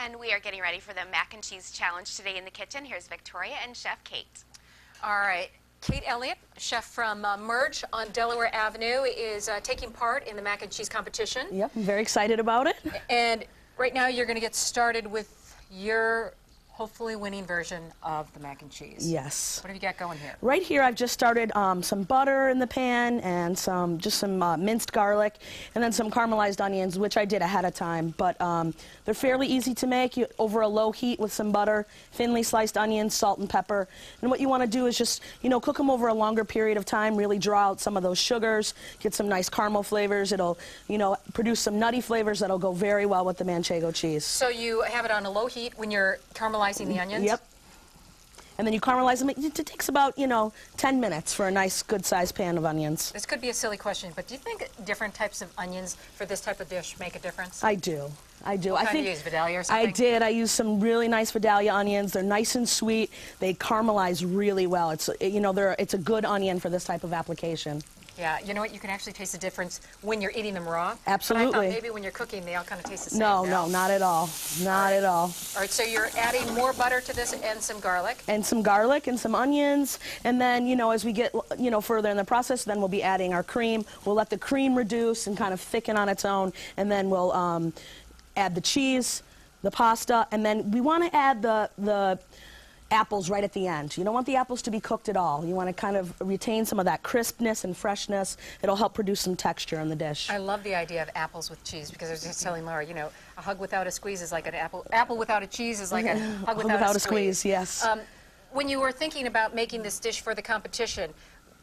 And we are getting ready for the mac and cheese challenge today in the kitchen. Here's Victoria and Chef Kate. All right. Cate Elliott, chef from Merge on Delaware Avenue, is taking part in the mac and cheese competition. Yep, I'm very excited about it. And right now you're going to get started with your hopefully winning version of the mac and cheese. Yes. What have you got going here? Right here I've just started some butter in the pan and some minced garlic and then some caramelized onions, which I did ahead of time. But they're fairly easy to make over a low heat with some butter, thinly sliced onions, salt and pepper. And what you want to do is just, cook them over a longer period of time, really draw out some of those sugars, get some nice caramel flavors. It'll, produce some nutty flavors that'll go very well with the manchego cheese. So you have it on a low heat when you're caramelizing the onions? Yep. And then you caramelize them. It takes about, 10 minutes for a nice, good-sized pan of onions. This could be a silly question, but do you think different types of onions for this type of dish make a difference? I do. I do. What kind do you use, Vidalia or something? I did. I used some really nice Vidalia onions. They're nice and sweet. They caramelize really well. It's, it's a good onion for this type of application. Yeah, you know what? You can actually taste the difference when you're eating them raw. Absolutely. But I thought maybe when you're cooking, they all kind of taste the same. No, not at all. Not at all. All right, so you're adding more butter to this and some garlic. And some garlic and some onions. And then, as we get, further in the process, then we'll be adding our cream. We'll let the cream reduce and kind of thicken on its own. And then we'll add the cheese, the pasta, and then we want to add the apples right at the end. You don't want the apples to be cooked at all. You want to kind of retain some of that crispness and freshness. It'll help produce some texture in the dish. I love the idea of apples with cheese because I was just telling Laura, a hug without a squeeze is like an apple. Apple without a cheese is like a hug without a squeeze. Yes. When you were thinking about making this dish for the competition,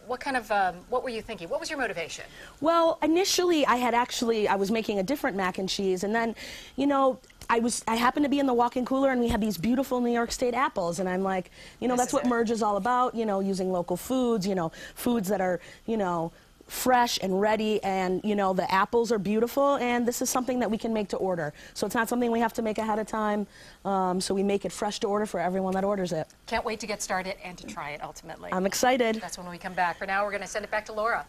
what were you thinking? What was your motivation? Well, initially I was making a different mac and cheese, and then, I happened to be in the walk-in cooler and we had these beautiful New York State apples, and I'm like, that's what Merge is all about, using local foods, foods that are, fresh and ready, and the apples are beautiful, and this is something that we can make to order. So it's not something we have to make ahead of time, so we make it fresh to order for everyone that orders it. Can't wait to get started and to try it ultimately. I'm excited. That's when we come back. For now, we're going to send it back to Laura.